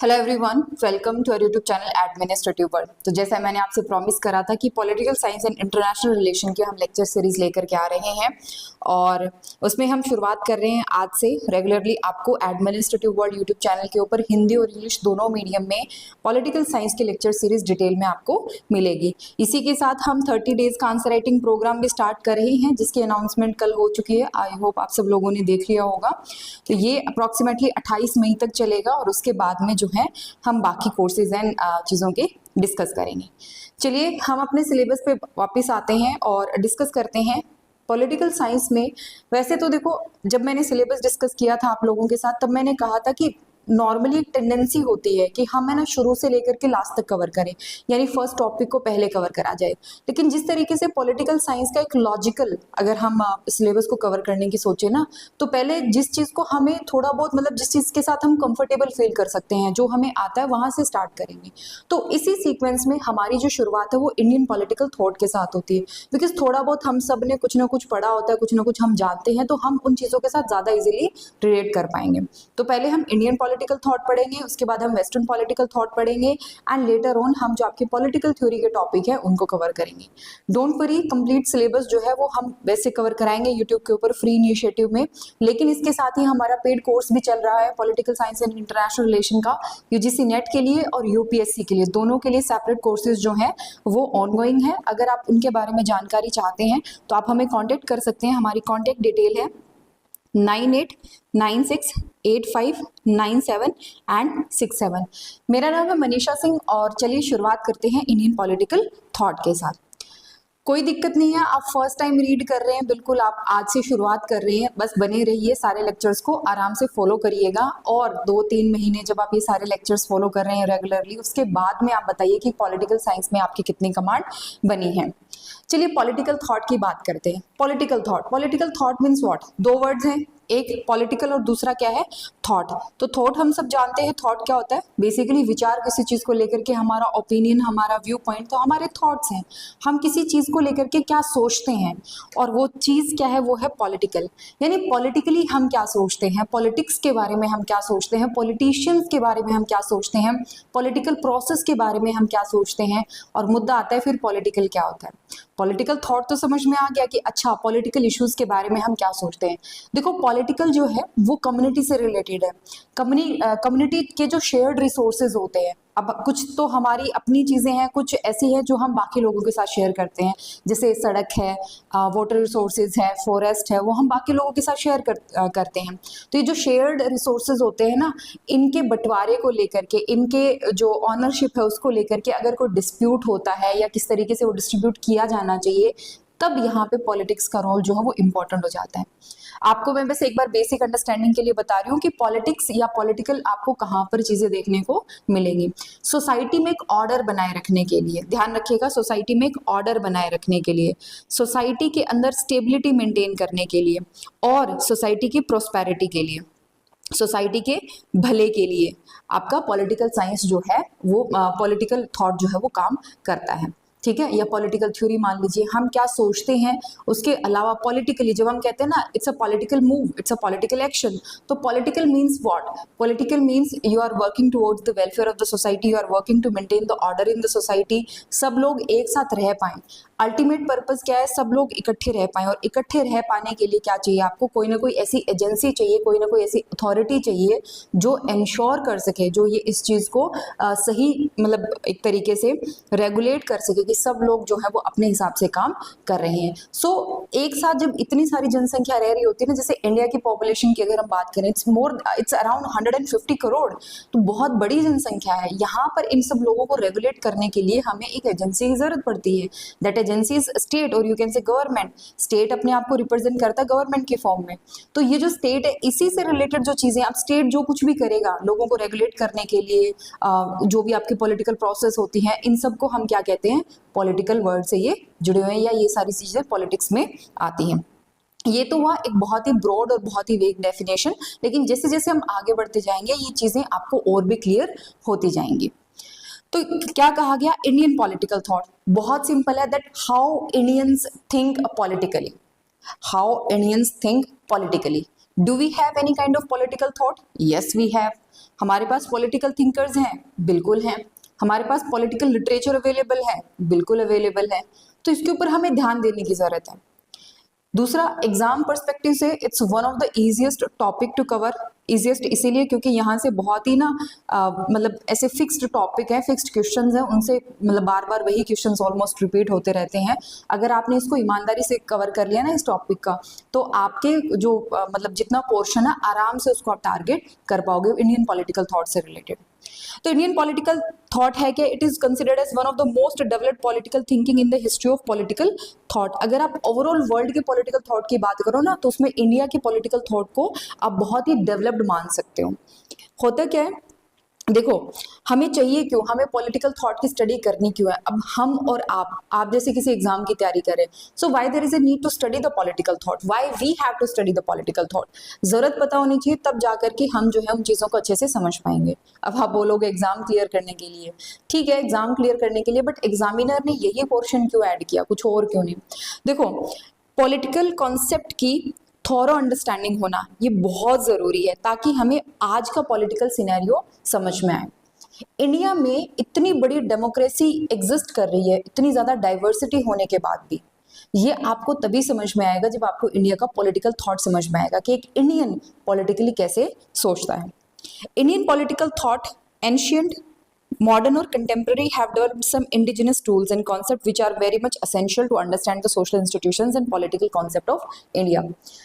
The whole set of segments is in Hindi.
Hello everyone, welcome to our YouTube channel administrative world. तो जैसा मैंने आपसे प्रॉमिस करा था कि political science and international relation की हम लेक्चर सीरीज लेकर के आ रहे हैं और उसमें हम शुरुआत कर रहे हैं आज से रेगुलरली आपको एडमिनिस्ट्रेटिव वर्ल्ड यूट्यूब चैनल के ऊपर हिंदी और इंग्लिश दोनों मीडियम में पॉलिटिकल साइंस की लेक्चर सीरीज डिटेल में आपको मिलेगी। इसी के साथ हम 30 डेज का आंसर राइटिंग प्रोग्राम भी स्टार्ट कर रहे हैं जिसकी अनाउंसमेंट कल हो चुकी है। आई होप आप सब लोगों ने देख लिया होगा। तो ये अप्रॉक्सीमेटली 28 मई तक चलेगा और उसके बाद में जो है हम बाकी कोर्सेज एंड चीज़ों के डिस्कस करेंगे। चलिए हम अपने सिलेबस पे वापस आते हैं और डिस्कस करते हैं पॉलिटिकल साइंस में। वैसे तो देखो, जब मैंने सिलेबस डिस्कस किया था आप लोगों के साथ तब मैंने कहा था कि नॉर्मली एक टेंडेंसी होती है कि हम है ना शुरू से लेकर के लास्ट तक कवर करें, यानी फर्स्ट टॉपिक को पहले कवर करा जाए। लेकिन जिस तरीके से पॉलिटिकल साइंस का एक लॉजिकल अगर हम सिलेबस को कवर करने की सोचे ना, तो पहले जिस चीज़ को हमें थोड़ा बहुत मतलब जिस चीज़ के साथ हम कंफर्टेबल फील कर सकते हैं, जो हमें आता है वहाँ से स्टार्ट करेंगे। तो इसी सीक्वेंस में हमारी जो शुरुआत है वो इंडियन पॉलिटिकल थॉट के साथ होती है, बिकॉज थोड़ा बहुत हम सब ने कुछ ना कुछ पढ़ा होता है, कुछ ना कुछ हम जानते हैं, तो हम उन चीज़ों के साथ ज़्यादा इजीली रिलेट कर पाएंगे। तो पहले हम इंडियन पॉलिटिकल थॉट पढ़ेंगे, उसके बाद हम वेस्टर्न पॉलिटिकल थॉट पढ़ेंगे एंड लेटर ऑन हम जो आपके पॉलिटिकल थ्योरी के टॉपिक है उनको कवर करेंगे। डोंट वरी, कंप्लीट सिलेबस जो है वो हम वैसे कवर कराएंगे यूट्यूब के ऊपर फ्री इनिशिएटिव में। लेकिन इसके साथ ही हमारा पेड कोर्स भी चल रहा है political science and international relation का, यूजीसी नेट के लिए और यूपीएससी के लिए, दोनों के लिए सेपरेट कोर्सेज जो हैं वो ऑनगोइंग है। अगर आप उनके बारे में जानकारी चाहते हैं तो आप हमें कॉन्टेक्ट कर सकते हैं। हमारी कॉन्टेक्ट डिटेल है 98968597 मेरा नाम है मनीषा सिंह और चलिए शुरुआत करते हैं इंडियन पॉलिटिकल थॉट के साथ। कोई दिक्कत नहीं है, आप फर्स्ट टाइम रीड कर रहे हैं, बिल्कुल आप आज से शुरुआत कर रहे हैं, बस बने रहिए, सारे लेक्चर्स को आराम से फॉलो करिएगा और 2-3 महीने जब आप ये सारे लेक्चर्स फॉलो कर रहे हैं रेगुलरली, उसके बाद में आप बताइए कि पॉलिटिकल साइंस में आपकी कितनी कमांड बनी है। चलिए पॉलिटिकल थॉट की बात करते हैं। Political thought means what? दो वर्ड्स हैं, एक पॉलिटिकल और दूसरा क्या है? थॉट। तो थॉट हम सब जानते हैं, थॉट क्या होता है? बेसिकली विचार किसी चीज को लेकर के, हमारा ओपिनियन, हमारा व्यू पॉइंट, तो हमारे थॉट्स हैं। हम किसी चीज को लेकर के क्या सोचते हैं और वो चीज क्या है, वो है पॉलिटिकल। यानी पॉलिटिकली हम क्या सोचते हैं, पॉलिटिक्स के बारे में हम क्या सोचते हैं, पॉलिटिशियंस के बारे में हम क्या सोचते हैं, पॉलिटिकल प्रोसेस के बारे में हम क्या सोचते हैं, और मुद्दा आता है फिर पॉलिटिकल क्या होता है। पॉलिटिकल थॉट तो समझ में आ गया कि अच्छा पॉलिटिकल इश्यूज के बारे में हम क्या सोचते हैं। देखो पॉलिटिकल जो है वो कम्युनिटी से रिलेटेड है। कम्युनिटी के जो शेयर्ड रिसोर्सेज होते हैं, अब कुछ तो हमारी अपनी चीज़ें हैं, कुछ ऐसी है जो हम बाकी लोगों के साथ शेयर करते हैं, जैसे सड़क है, वाटर रिसोर्सेज है, फॉरेस्ट है, वो हम बाकी लोगों के साथ शेयर करते हैं। तो ये जो शेयर्ड रिसोर्सेज होते हैं ना, इनके बंटवारे को लेकर के, इनके जो ऑनरशिप है उसको लेकर के अगर कोई डिस्प्यूट होता है या किस तरीके से वो डिस्ट्रीब्यूट किया जाना चाहिए, तब यहाँ पे पॉलिटिक्स का रोल जो है वो इम्पोर्टेंट हो जाता है। आपको मैं बस एक बार बेसिक अंडरस्टैंडिंग के लिए बता रही हूँ कि पॉलिटिक्स या पॉलिटिकल आपको कहाँ पर चीजें देखने को मिलेंगी। सोसाइटी में एक ऑर्डर बनाए रखने के लिए, ध्यान रखिएगा, सोसाइटी में एक ऑर्डर बनाए रखने के लिए, सोसाइटी के अंदर स्टेबिलिटी मेंटेन करने के लिए और सोसाइटी की प्रोस्पेरिटी के लिए, सोसाइटी के भले के लिए आपका पॉलिटिकल साइंस जो है वो पॉलिटिकल थॉट जो है वो काम करता है। ठीक है, या पॉलिटिकल थ्योरी मान लीजिए, हम क्या सोचते हैं। उसके अलावा पॉलिटिकली जब हम कहते हैं ना it's a political move, it's a political action, तो political means what? Political means you are working towards the welfare of the society, you are working to maintain the order in the society, सब लोग एक साथ रह पाएं। अल्टीमेट पर्पस क्या है? सब लोग इकट्ठे रह पाएं, और इकट्ठे रह पाने के लिए क्या चाहिए आपको? कोई ना कोई ऐसी एजेंसी चाहिए, कोई ना कोई ऐसी अथॉरिटी चाहिए जो इंश्योर कर सके, जो ये इस चीज़ को सही मतलब एक तरीके से रेगुलेट कर सके कि सब लोग जो है वो अपने हिसाब से काम कर रहे हैं। सो एक साथ जब इतनी सारी जनसंख्या रह रही होती है ना, जैसे इंडिया की पॉपुलेशन की अगर हम बात करें, इट्स अराउंड 150 करोड़, तो बहुत बड़ी जनसंख्या है। यहाँ पर इन सब लोगों को रेगुलेट करने के लिए हमें एक एजेंसी की जरूरत पड़ती है। दैट एजेंसी इज स्टेट, और you can say government. State अपने आप को रिप्रेजेंट करता है गवर्नमेंट के फॉर्म में। तो ये जो स्टेट है, इसी से रिलेटेड जो चीजें, अब स्टेट जो कुछ भी करेगा लोगों को रेगुलेट करने के लिए, जो भी आपकी पॉलिटिकल प्रोसेस होती है, इन सबको हम क्या कहते हैं? पॉलिटिकल वर्ड से ये जुड़े हुए हैं, या ये सारी चीजें पॉलिटिक्स में आती हैं। ये तो हुआ एक बहुत ही ब्रॉड और बहुत ही वेग डेफिनेशन, लेकिन जैसे जैसे हम आगे बढ़ते जाएंगे ये चीजें आपको और भी क्लियर होती जाएंगी। तो क्या कहा गया? इंडियन पॉलिटिकल थॉट बहुत सिंपल है, that how Indians think politically, how Indians think politically. Do we have any kind of political thought? Yes we have. हमारे पास पॉलिटिकल थिंकर्स हैं, बिल्कुल हैं। हमारे पास पॉलिटिकल लिटरेचर अवेलेबल है, बिल्कुल अवेलेबल है। तो इसके ऊपर हमें ध्यान देने की जरूरत है। दूसरा, एग्जाम पर्सपेक्टिव से it's one of the easiest topic to cover. Easiest इसीलिए क्योंकि यहाँ से बहुत ही ना मतलब ऐसे फिक्स्ड टॉपिक है, फिक्स्ड क्वेश्चंस हैं, उनसे मतलब बार बार वही क्वेश्चंस ऑलमोस्ट रिपीट होते रहते हैं। अगर आपने इसको ईमानदारी से कवर कर लिया ना इस टॉपिक का, तो आपके जो मतलब जितना पोर्शन है आराम से उसको आप टारगेट कर पाओगे इंडियन पॉलिटिकल थॉट से रिलेटेड। तो इंडियन पॉलिटिकल थॉट है कि it is considered as one of the most developed political thinking in the history of political thought. अगर आप ओवरऑल वर्ल्ड के पॉलिटिकल थॉट की बात करो ना, तो उसमें इंडिया के पॉलिटिकल थॉट को आप बहुत ही डेवलप्ड मान सकते हो। होता क्या है, देखो, हमें चाहिए क्यों, हमें पॉलिटिकल थॉट की स्टडी करनी क्यों है? अब हम और आप जैसे किसी एग्जाम की तैयारी करें, so why there is a need to study the political thought, why we have to study the political thought. जरूरत पता होनी चाहिए, तब जाकर के हम जो है उन चीजों को अच्छे से समझ पाएंगे। अब आप बोलोगे एग्जाम क्लियर करने के लिए, ठीक है एग्जाम क्लियर करने के लिए, बट एग्जामिनर ने यही पोर्शन क्यों ऐड किया, कुछ और क्यों नहीं? देखो, पॉलिटिकल कॉन्सेप्ट की थॉरो अंडरस्टैंडिंग होना ये बहुत जरूरी है, ताकि हमें आज का पॉलिटिकल सिनेरियो समझ में आए। इंडिया में इतनी बड़ी डेमोक्रेसी एग्जिस्ट कर रही है, इतनी ज्यादा डाइवर्सिटी होने के बाद भी, ये आपको तभी समझ में आएगा जब आपको इंडिया का पॉलिटिकल थॉट समझ में आएगा कि एक इंडियन पॉलिटिकली कैसे सोचता है। Indian political thought ancient, modern or contemporary have developed some indigenous tools and concepts which are very much essential to understand the social institutions and political concept of India।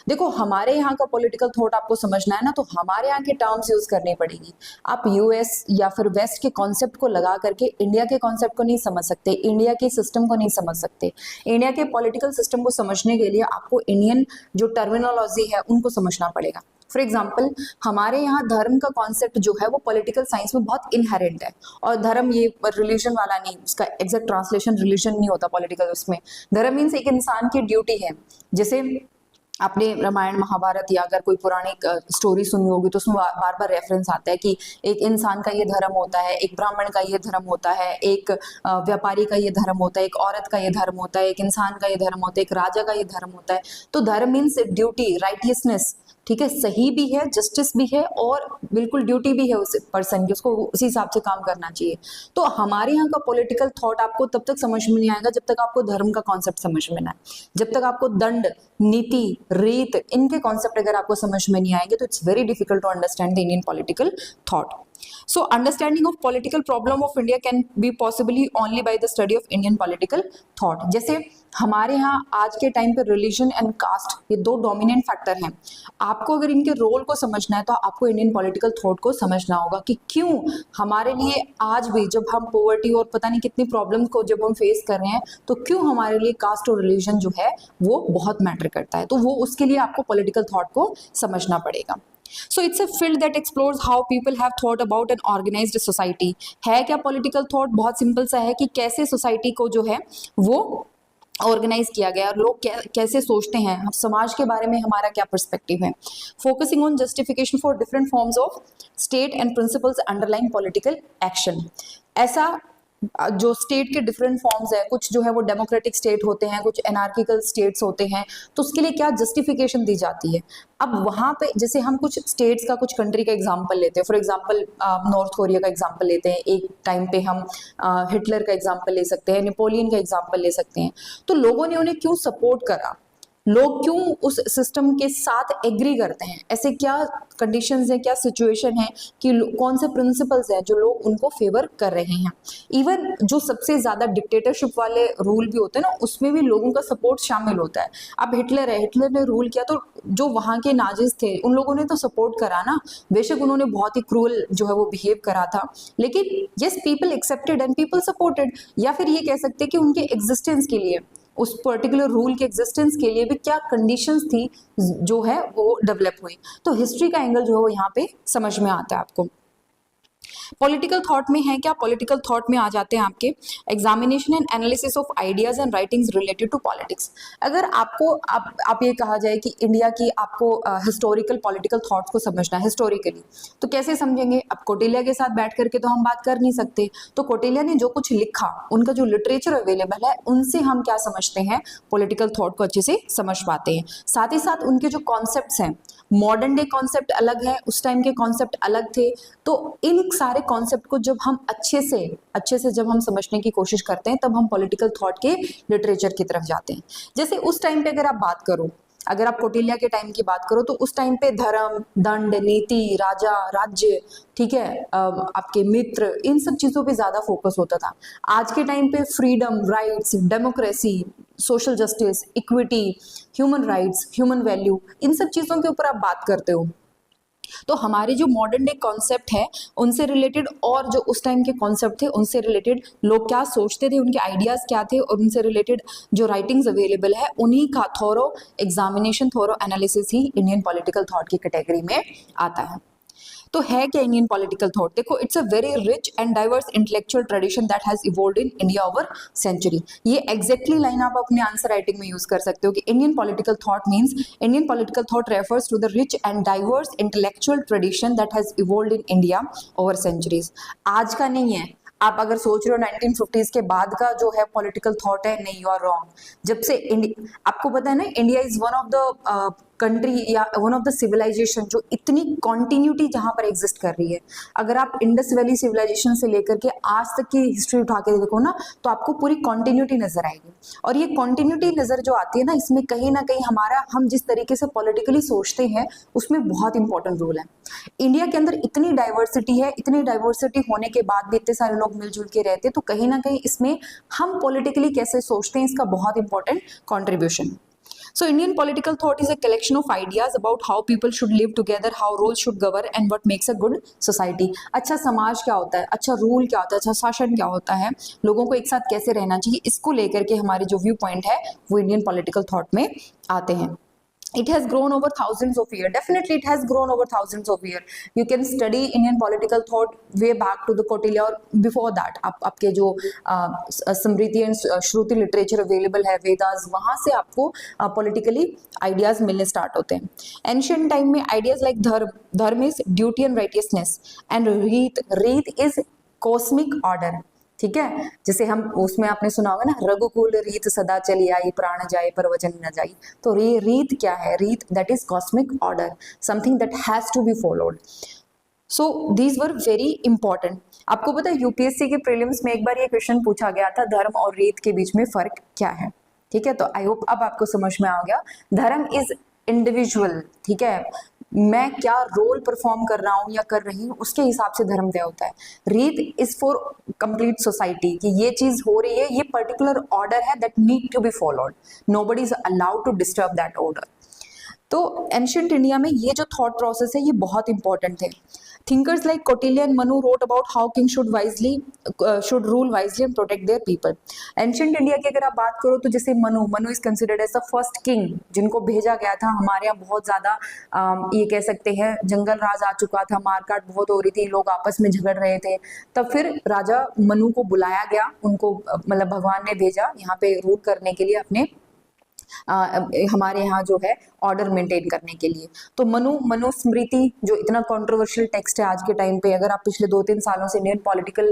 देखो, हमारे यहाँ का political thought आपको समझना है ना, तो हमारे यहाँ के टर्म्स यूज करनी पड़ेगी। आप यूएस या फिर वेस्ट के कॉन्सेप्ट को लगा करके इंडिया के कॉन्सेप्ट को नहीं समझ सकते, इंडिया के सिस्टम को नहीं समझ सकते। इंडिया के पॉलिटिकल सिस्टम को समझने के लिए आपको इंडियन जो टर्मिनोलॉजी है उनको समझना पड़ेगा। फॉर एग्जाम्पल, हमारे यहाँ धर्म का कॉन्सेप्ट जो है वो पॉलिटिकल साइंस में बहुत इनहेरेंट है, और धर्म ये रिलीजन वाला नहीं, उसका एग्जैक्ट ट्रांसलेशन रिलीजन नहीं होता पॉलिटिकल। उसमें धर्म मीन्स एक इंसान की ड्यूटी है। जैसे आपने रामायण महाभारत या अगर कोई पौराणिक स्टोरी सुनी होगी तो उसमें बार बार रेफरेंस आता है कि एक इंसान का ये धर्म होता है, एक ब्राह्मण का ये धर्म होता है, एक व्यापारी का ये धर्म होता है, एक औरत का ये धर्म होता है, एक इंसान का ये धर्म होता है, एक राजा का ये धर्म होता है। तो धर्म मीन्स ड्यूटी, राइटियसनेस, ठीक है, सही भी है, जस्टिस भी है, और बिल्कुल ड्यूटी भी है उस पर्सन की, उसको उसी हिसाब से काम करना चाहिए। तो हमारे यहाँ का पॉलिटिकल थॉट आपको तब तक समझ में नहीं आएगा जब तक आपको धर्म का कॉन्सेप्ट समझ में ना आए, जब तक आपको दंड, नीति, रीत, इनके कॉन्सेप्ट अगर आपको समझ में नहीं आएंगे तो it's very difficult to understand the Indian political thought. So understanding of political problem of India can be possibly only by the study of Indian political thought। जैसे हमारे यहाँ आज के टाइम पे रिलीजन एंड कास्ट ये दो डोमिनेंट फैक्टर हैं। आपको अगर इनके रोल को समझना है तो आपको इंडियन पॉलिटिकल थॉट को समझना होगा कि क्यों हमारे लिए आज भी जब हम पॉवर्टी और पता नहीं कितनी प्रॉब्लम्स को जब हम फेस कर रहे हैं, तो क्यों हमारे लिए कास्ट और रिलीजन जो है वो बहुत मैटर करता है। तो वो उसके लिए आपको पॉलिटिकल थॉट को समझना पड़ेगा। So it's a field that explores how people have thought about an organized society। है क्या पॉलिटिकल थॉट? बहुत सिंपल सा है कि कैसे सोसाइटी को जो है वो ऑर्गेनाइज किया गया और लोग कैसे सोचते हैं, हम समाज के बारे में हमारा क्या पर्सपेक्टिव है। Focusing on justification for different forms of state and principles underlying political action. ऐसा जो स्टेट के डिफरेंट फॉर्म्स है, कुछ जो है वो डेमोक्रेटिक स्टेट होते हैं, कुछ एनार्किकल स्टेट्स होते हैं, तो उसके लिए क्या जस्टिफिकेशन दी जाती है। अब वहाँ पे जैसे हम कुछ स्टेट्स का, कुछ कंट्री का एग्जांपल लेते हैं, फॉर एग्जांपल नॉर्थ कोरिया का एग्जांपल लेते हैं, एक टाइम पे हम हिटलर का एग्जांपल ले सकते हैं, नेपोलियन का एग्जांपल ले सकते हैं। तो लोगों ने उन्हें क्यों सपोर्ट करा, लोग क्यों उस सिस्टम के साथ एग्री करते हैं, ऐसे क्या कंडीशंस हैं, क्या सिचुएशन है कि कौन से प्रिंसिपल्स हैं जो लोग उनको फेवर कर रहे हैं। इवन जो सबसे ज्यादा डिक्टेटरशिप वाले रूल भी होते हैं ना, उसमें भी लोगों का सपोर्ट शामिल होता है। अब हिटलर है, हिटलर ने रूल किया तो जो वहाँ के नाजिस थे उन लोगों ने तो सपोर्ट करा ना, बेशक उन्होंने बहुत ही क्रूअल जो है वो बिहेव करा था, लेकिन yes people accepted and people supported. या फिर ये कह सकते हैं कि उनके एग्जिस्टेंस के लिए, उस पर्टिकुलर रूल के एग्जिस्टेंस के लिए भी क्या कंडीशंस थी जो है वो डेवलप हुई। तो हिस्ट्री का एंगल जो है वो यहाँ पे समझ में आता है आपको। पॉलिटिकल थॉट में है क्या, पॉलिटिकल थॉट में आ जाते हैं आपके examination and analysis of ideas and writings related to politics. अगर आपको आप ये कहा जाए कि इंडिया की आपको हिस्टोरिकल पॉलिटिकल थॉट्स को समझना है हिस्टोरिकली, तो कैसे समझेंगे? अब कौटिल्य के साथ बैठ करके तो हम बात कर नहीं सकते, तो कौटिल्य ने जो कुछ लिखा, उनका जो लिटरेचर अवेलेबल है, उनसे हम क्या समझते हैं, पॉलिटिकल थॉट को अच्छे से समझ पाते हैं। साथ ही साथ उनके जो कॉन्सेप्ट्स हैं, मॉडर्न डे कॉन्सेप्ट अलग है, उस टाइम के कॉन्सेप्ट अलग थे, तो इन सारे कॉन्सेप्ट को जब हम अच्छे से जब हम समझने की कोशिश करते हैं, तब हम पॉलिटिकल थॉट के लिटरेचर की तरफ जाते हैं। जैसे उस टाइम पे अगर आप बात करो, अगर आप कौटिल्य के टाइम की बात करो, तो उस टाइम पे धर्म, दंड, नीति, राजा, राज्य, ठीक है, आपके मित्र, इन सब चीजों पे ज्यादा फोकस होता था। आज के टाइम पे freedom, rights, democracy, social justice, equity, human rights, human value, इन सब चीजों के ऊपर आप बात करते हो। तो हमारे जो मॉडर्न डे कॉन्सेप्ट है, उनसे रिलेटेड, और जो उस टाइम के कॉन्सेप्ट थे उनसे रिलेटेड, लोग क्या सोचते थे, उनके आइडियाज क्या थे, और उनसे रिलेटेड जो राइटिंग्स अवेलेबल है, उन्हीं का थोरो एग्जामिनेशन, थोरो एनालिसिस ही इंडियन पॉलिटिकल थॉट की कैटेगरी में आता है। तो है क्या इंडियन पॉलिटिकल थॉट? देखो, it's a very rich and diverse intellectual tradition that has evolved in India over century. ये एग्जैक्टली लाइन आप अपने आंसर राइटिंग में यूज कर सकते हो कि Indian political thought means, Indian political thought refers to the rich and diverse intellectual tradition that has evolved in India over centuries. आज का नहीं है। आप अगर सोच रहे हो 1950s के बाद का जो है पॉलिटिकल थॉट है, नहीं, यू आर रॉन्ग। जब से आपको पता है ना, India is one of the country या वन ऑफ द सिविलाइजेशन जो इतनी कॉन्टिन्यूटी जहां पर एग्जिस्ट कर रही है। अगर आप इंडस वैली सिविलाइजेशन से लेकर के आज तक की हिस्ट्री उठा के देखो ना, तो आपको पूरी कॉन्टिन्यूटी नजर आएगी। और ये कॉन्टिन्यूटी नजर जो आती है ना, इसमें कहीं ना कहीं हम जिस तरीके से पॉलिटिकली सोचते हैं, उसमें बहुत इंपॉर्टेंट रोल है। इंडिया के अंदर इतनी डाइवर्सिटी है, इतनी डाइवर्सिटी होने के बाद भी इतने सारे लोग मिलजुल के रहते हैं, तो कहीं ना कहीं इसमें हम पॉलिटिकली कैसे सोचते हैं, इसका बहुत important contribution. So Indian political thought is a collection of ideas about how people should live together, how roles should govern and what makes a good society। अच्छा समाज क्या होता है, अच्छा रूल क्या होता है, अच्छा शासन क्या होता है, लोगों को एक साथ कैसे रहना चाहिए, इसको लेकर के हमारे जो व्यू पॉइंट है वो इंडियन पॉलिटिकल थॉट में आते हैं। It has grown over thousands of years. Definitely, it has grown over thousands of years. You can study Indian political thought way back to the Kautilya or before that. आपके जो स्मृति एंड श्रुति लिटरेचर अवेलेबल है, वेदास, वहां से आपको पॉलिटिकली आइडियाज मिलने स्टार्ट होते हैं। एंशियंट टाइम में आइडियाज लाइक धर्म is duty and righteousness, and रीत इज कॉस्मिक ऑर्डर। ठीक है, जैसे हम उसमें आपने सुना होगा ना, रघुकुल रीत सदा चली आई, प्राण जाए पर वचन न जाई। तो रीत क्या है? रीत that is cosmic order, something that has to be followed. So these were very important. आपको पता है यूपीएससी के प्रीलिम्स में एक बार ये क्वेश्चन पूछा गया था, धर्म और रीत के बीच में फर्क क्या है? ठीक है, तो आई होप अब आपको समझ में आ गया। धर्म इज इंडिविजुअल, ठीक है, मैं क्या रोल परफॉर्म कर रहा हूं या कर रही हूं, उसके हिसाब से धर्म तय होता है। रीत इज फॉर कंप्लीट सोसाइटी, कि ये चीज हो रही है, ये पर्टिकुलर ऑर्डर है that need to be followed, nobody is allowed to disturb that order. तो एंशिएंट इंडिया में ये जो थॉट प्रोसेस है, ये बहुत इंपॉर्टेंट थे। Thinkers like Kautilya and Manu wrote about how king should rule wisely and protect their people. Ancient India की अगर आप बात करो, तो जैसे Manu is considered as the first king, जिनको भेजा गया था। हमारे यहाँ बहुत ज्यादा ये कह सकते हैं जंगल राज आ चुका था, मारकाट बहुत हो रही थी, लोग आपस में झगड़ रहे थे, तब फिर राजा मनु को बुलाया गया, उनको मतलब भगवान ने भेजा यहाँ पे रूल करने के लिए, अपने हमारे यहाँ जो है ऑर्डर मेंटेन करने के लिए। तो मनुस्मृति जो इतना कंट्रोवर्शियल टेक्स्ट है आज के टाइम पे, अगर आप पिछले 2-3 सालों से इंडियन पॉलिटिकल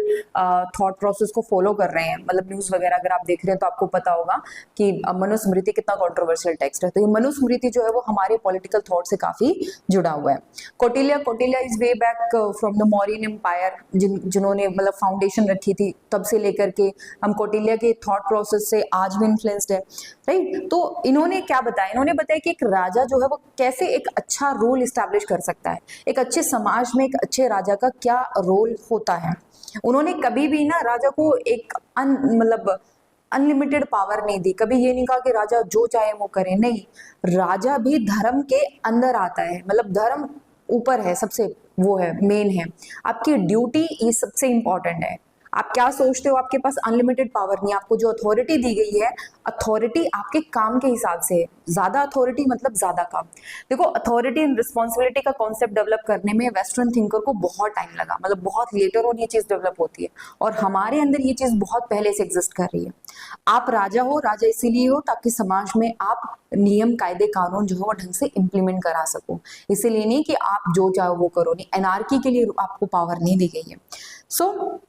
थॉट प्रोसेस को फॉलो कर रहे हैं, मतलब न्यूज वगैरह अगर आप देख रहे हैं, तो आपको पता होगा कि मनुस्मृति कितना कंट्रोवर्शियल टेक्स्ट है। तो ये मनुस्मृति जो है वो हमारे पॉलिटिकल थॉट से काफी जुड़ा हुआ है। Kautilya is way back from the Mauryan empire, जिन्होंने मतलब फाउंडेशन रखी थी, तब से लेकर के हम कौटिल्य के थॉट प्रोसेस से आज भी इन्फ्लुएंस्ड है, राइट। तो इन्होंने क्या बताया? इन्होंने बताया कि एक राजा जो है वो कैसे एक अच्छा रोल इस्टेब्लिश कर सकता है, एक अच्छे समाज में एक अच्छे राजा का क्या रोल होता है। उन्होंने कभी भी ना राजा को एक मतलब अनलिमिटेड पावर नहीं दी, कभी ये नहीं कहा कि राजा जो चाहे वो करे, नहीं, राजा भी धर्म के अंदर आता है, मतलब धर्म ऊपर है, सबसे वो है, मेन है। आपकी ड्यूटी ये सबसे इंपॉर्टेंट है। आप क्या सोचते हो, आपके पास अनलिमिटेड पावर नहीं है। आपको जो अथॉरिटी दी गई है, अथॉरिटी आपके काम के हिसाब से है। ज्यादा अथॉरिटी मतलब ज्यादा काम। देखो, अथॉरिटी एंड रिस्पॉन्सिबिलिटी का कॉन्सेप्ट डेवलप करने में वेस्टर्न थिंकर को बहुत टाइम लगा, मतलब बहुत लेटर ऑन ये चीज डेवलप होती है, और हमारे अंदर ये चीज बहुत पहले से एग्जिस्ट कर रही है। आप राजा हो, राजा इसीलिए हो ताकि समाज में आप नियम कायदे कानून जो है वो ढंग से इम्प्लीमेंट करा सको, इसीलिए नहीं कि आप जो चाहो वो करो। नहीं, एनार्की के लिए आपको पावर नहीं दी गई है। सो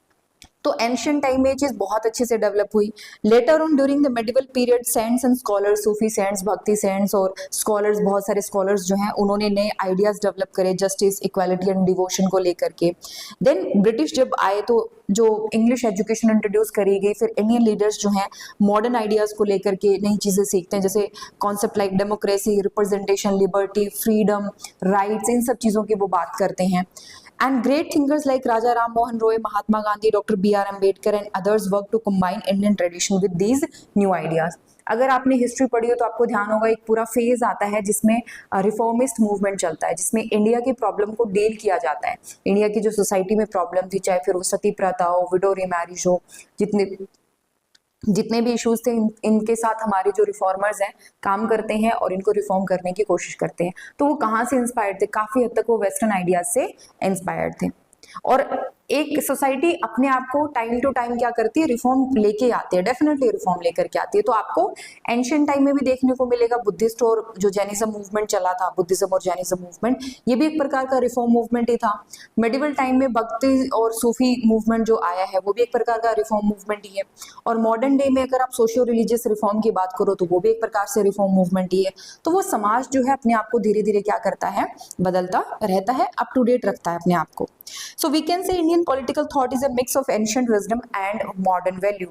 तो एंशियंट टाइम में ये चीज बहुत अच्छे से डेवलप हुई। Later on during the medieval period saints and scholars, Sufi saints, bhakti saints और स्कॉलर्स, बहुत सारे स्कॉलर्स जो हैं उन्होंने नए आइडियाज डेवलप करे जस्टिस, इक्वालिटी एंड डिवोशन को लेकर के। देन ब्रिटिश जब आए तो जो इंग्लिश एजुकेशन इंट्रोड्यूस करी गई, फिर इंडियन लीडर्स जो हैं मॉडर्न आइडियाज को लेकर के नई चीजें सीखते हैं, जैसे concept like democracy, representation, liberty, freedom, rights, इन सब चीजों की वो बात करते हैं। And great thinkers like Raja Ram Mohan Roy, Mahatma Gandhi, Dr. B.R. Ambedkar and others work to combine Indian tradition with these new ideas. अगर आपने हिस्ट्री पढ़ी हो तो आपको ध्यान होगा एक पूरा फेज आता है जिसमें रिफॉर्मिस्ट मूवमेंट चलता है, जिसमें इंडिया की प्रॉब्लम को डील किया जाता है। इंडिया की जो सोसाइटी में प्रॉब्लम थी, चाहे फिर वो सती प्रथा हो, विडो रिमैरिज हो, जितने भी इश्यूज थे, इनके साथ हमारे जो रिफॉर्मर्स हैं काम करते हैं और इनको रिफॉर्म करने की कोशिश करते हैं। तो वो कहाँ से इंस्पायर्ड थे? काफी हद तक वो वेस्टर्न आइडियाज से इंस्पायर्ड थे। और एक सोसाइटी अपने आप को टाइम टू टाइम क्या करती है, रिफॉर्म लेके आती है, डेफिनेटली रिफॉर्म लेकर के आती है। तो आपको एंशियंट टाइम में भी देखने को मिलेगा बुद्धिस्ट और जो जैनिज्म मूवमेंट चला था, बुद्धिज्म और जैनिज्म मूवमेंट, ये भी एक प्रकार का रिफॉर्म मूवमेंट ही था। मेडिवल टाइम में भक्ति और सूफी मूवमेंट जो आया है वो भी एक प्रकार का रिफॉर्म मूवमेंट ही है। और मॉडर्न डे में अगर आप सोशियो रिलीजियस रिफॉर्म की बात करो तो वो भी एक प्रकार से रिफॉर्म मूवमेंट ही है। तो वो समाज जो है अपने आप को धीरे धीरे क्या करता है, बदलता रहता है, अप टू डेट रखता है अपने आप को। So we can say Indian political thought is a mix of ancient wisdom and modern value.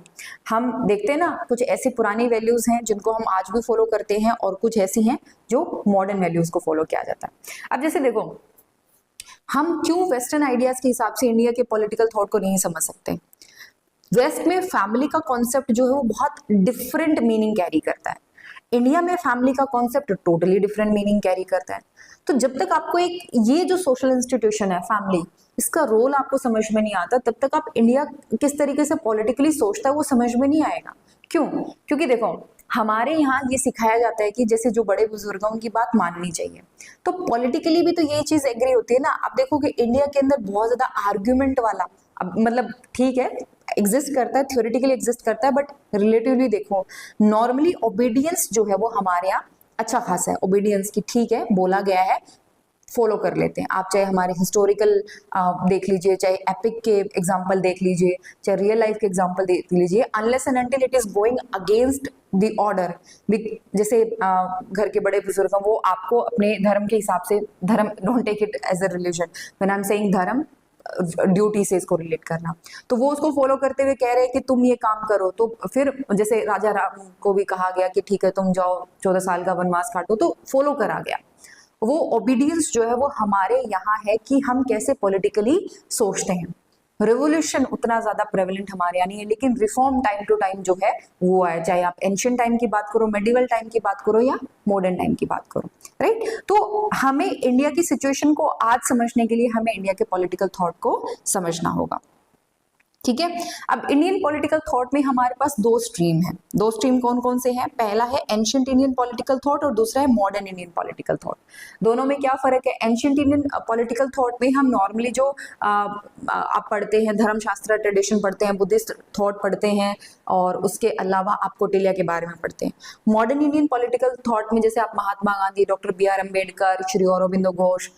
हम देखते हैं ना, कुछ ऐसी पुरानी वैल्यूज हैं जिनको हम आज भी फॉलो करते हैं और कुछ ऐसी हैं जो मॉडर्न वैल्यूज को फॉलो किया जाता है। अब जैसे देखो, हम क्यों वेस्टर्न आइडियाज के हिसाब से इंडिया के पॉलिटिकल थॉट को नहीं समझ सकते? वेस्ट में फैमिली का कॉन्सेप्ट जो है वो बहुत डिफरेंट मीनिंग कैरी करता है। इंडिया में फैमिली का concept totally different meaning carry करता है। तो जब तक आपको एक ये जो सोशल इंस्टीट्यूशन है फैमिली, इसका रोल आपको समझ में नहीं आता, तब तक आप इंडिया किस तरीके से पॉलिटिकली सोचता है वो समझ में नहीं आएगा। क्यों? क्योंकि देखो, हमारे यहाँ ये सिखाया जाता है कि जैसे जो बड़े बुजुर्ग हैं उनकी बात माननी चाहिए। तो पॉलिटिकली भी तो यही चीज एग्री होती है ना। आप देखोगे इंडिया के अंदर बहुत ज्यादा आर्ग्यूमेंट वाला, अब मतलब ठीक है एग्जिस्ट करता है, थ्योरेटिकली एग्जिस्ट करता है, बट रिलेटिवली देखो नॉर्मली ओबीडियंस जो है वो हमारे यहाँ अच्छा खासा है। ओबीडियंस की ठीक है, बोला गया है, फॉलो कर लेते हैं। आप चाहे हमारे हिस्टोरिकल देख लीजिए, चाहे एपिक के एग्जांपल देख लीजिए, चाहे रियल लाइफ के एग्जांपल देख लीजिए, unless and until it is going against the order. जैसे घर के बड़े बुजुर्ग वो आपको अपने धर्म के हिसाब से, dharma don't take it as a religion, when I am saying dharma, duty से इसको रिलेट करना, तो वो उसको फॉलो करते हुए कह रहे हैं कि तुम ये काम करो। तो फिर जैसे राजा राम को भी कहा गया कि ठीक है तुम जाओ 14 साल का वनवास काटो, तो फॉलो करा गया। वो ओबीडियंस जो है वो हमारे यहाँ है कि हम कैसे पॉलिटिकली सोचते हैं। रेवोल्यूशन उतना ज्यादा प्रेवलेंट हमारे यहाँ नहीं है, लेकिन रिफॉर्म टाइम टू टाइम जो है वो है, चाहे आप एंशियंट टाइम की बात करो, मेडिवल टाइम की बात करो या मॉडर्न टाइम की बात करो, राइट। तो हमें इंडिया की सिचुएशन को आज समझने के लिए हमें इंडिया के पॉलिटिकल थॉट को समझना होगा, ठीक है। अब इंडियन पॉलिटिकल थॉट में हमारे पास दो स्ट्रीम है। दो स्ट्रीम कौन कौन से हैं? पहला है एंशियंट इंडियन पॉलिटिकल थॉट और दूसरा है मॉडर्न इंडियन पॉलिटिकल थॉट। दोनों में क्या फर्क है? एंशियंट इंडियन पॉलिटिकल थॉट में हम नॉर्मली जो आप पढ़ते हैं, धर्मशास्त्र ट्रेडिशन पढ़ते हैं, बुद्धिस्ट थॉट पढ़ते हैं, और उसके अलावा आप कौटिल्य के बारे में पढ़ते हैं। मॉडर्न इंडियन पॉलिटिकल थॉट में जैसे आप Mahatma Gandhi, doctor B.R. Ambedkar, Shri Aurobindo Ghosh,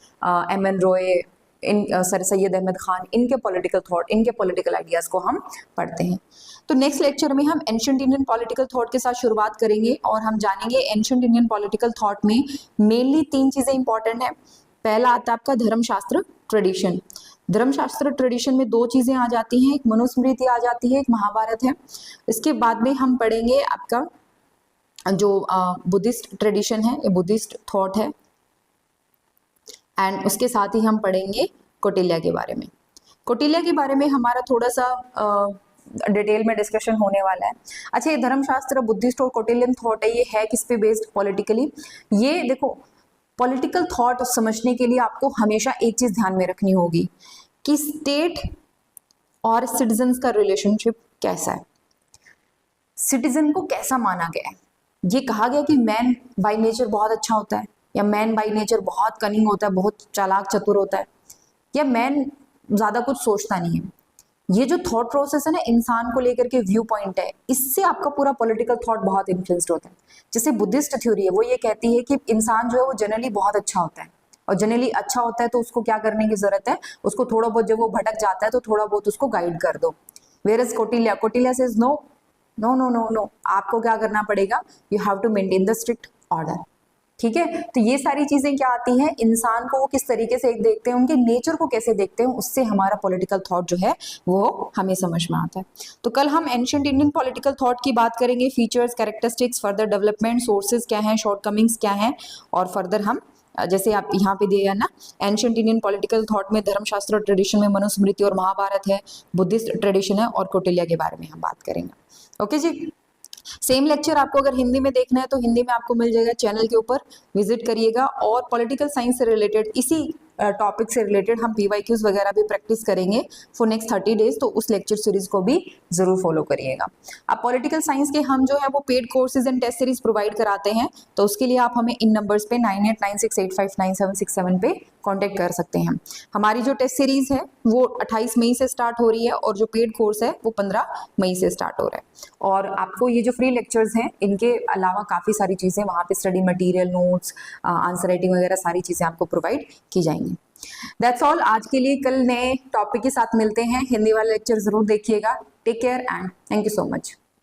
M.N. Roy, sir Syed Ahmad Khan, इनके पॉलिटिकल थॉट, इनके पॉलिटिकल आइडियाज को हम पढ़ते हैं। तो नेक्स्ट लेक्चर में हम एंशियंट इंडियन पॉलिटिकल थॉट के साथ शुरुआत करेंगे और हम जानेंगे एंशियंट इंडियन पॉलिटिकल थॉट में मेनली 3 चीजें इंपॉर्टेंट है। पहला आता है आपका धर्मशास्त्र ट्रेडिशन। धर्मशास्त्र ट्रेडिशन में 2 चीजें आ जाती हैं, एक मनुस्मृति आ जाती है, एक महाभारत है। इसके बाद में हम पढ़ेंगे आपका जो बुद्धिस्ट ट्रेडिशन है, ये बुद्धिस्ट थॉट है, एंड उसके साथ ही हम पढ़ेंगे कौटिल्य के बारे में। कौटिल्य के बारे में हमारा थोड़ा सा डिटेल में डिस्कशन होने वाला है। अच्छा, ये धर्मशास्त्र, बुद्धिस्ट और कौटिल्यन थॉट है, ये है किस पे बेस्ड? पॉलिटिकली। ये देखो, पॉलिटिकल थॉट समझने के लिए आपको हमेशा एक चीज ध्यान में रखनी होगी कि स्टेट और सिटीजन्स का रिलेशनशिप कैसा है, सिटीजन को कैसा माना गया है। ये कहा गया कि मैन बाय नेचर बहुत अच्छा होता है, या मैन बाय नेचर बहुत कनिंग होता है, बहुत चालाक चतुर होता है, या मैन ज्यादा कुछ सोचता नहीं है। ये जो थॉट प्रोसेस है ना, इंसान को लेकर के व्यू पॉइंट है, इससे आपका पूरा पॉलिटिकल थॉट बहुत इन्फ्लुएंस्ड होता है। जैसे बुद्धिस्ट थ्योरी है, वो ये कहती है कि इंसान जो है वो जनरली बहुत अच्छा होता है, और जनरली अच्छा होता है तो उसको क्या करने की जरूरत है, उसको थोड़ा बहुत जब वो भटक जाता है तो थोड़ा बहुत उसको गाइड कर दो। Where is Kautilya says no no no no no, आपको क्या करना पड़ेगा, you have to maintain the strict order. ठीक है, तो ये सारी चीजें क्या आती हैं, इंसान को वो किस तरीके से देखते हैं, उनके नेचर को कैसे देखते हैं, उससे हमारा पॉलिटिकल थॉट जो है वो हमें समझ में आता है। तो कल हम एंशिएंट इंडियन पॉलिटिकल थॉट की बात करेंगे, features, characteristics, further development, sources क्या हैं, शॉर्टकमिंग्स क्या हैं, और फर्दर हम जैसे आप यहाँ पे दिया है ना, एंशिएंट इंडियन पॉलिटिकल थॉट में धर्मशास्त्र और ट्रेडिशन में मनुस्मृति और महाभारत है, बुद्धिस्ट ट्रेडिशन है, और कौटिल्य के बारे में हम बात करेंगे। ओके जी, सेम लेक्चर आपको अगर हिंदी में देखना है तो हिंदी में आपको मिल जाएगा, चैनल के ऊपर विजिट करिएगा। और पॉलिटिकल साइंस से रिलेटेड, इसी टॉपिक से रिलेटेड हम PYQs वगैरह भी प्रैक्टिस करेंगे फॉर नेक्स्ट 30 डेज, तो उस लेक्चर सीरीज को भी जरूर फॉलो करिएगा। अब पॉलिटिकल साइंस के हम जो है वो paid courses and test series provide कराते हैं, तो उसके लिए आप हमें इन नंबर्स पे 9896859767 पे कांटेक्ट कर सकते हैं। हमारी जो टेस्ट सीरीज है वो 28 मई से स्टार्ट हो रही है, और जो पेड कोर्स है वो 15 मई से स्टार्ट हो रहा है। और आपको ये जो फ्री लेक्चर्स हैं, इनके अलावा काफ़ी सारी चीज़ें वहाँ पे study material, notes, answer writing वगैरह सारी चीज़ें आपको प्रोवाइड की जाएंगी। दैट्स ऑल आज के लिए, कल नए टॉपिक के साथ मिलते हैं। हिंदी वाला लेक्चर जरूर देखिएगा। Take care and thank you so much.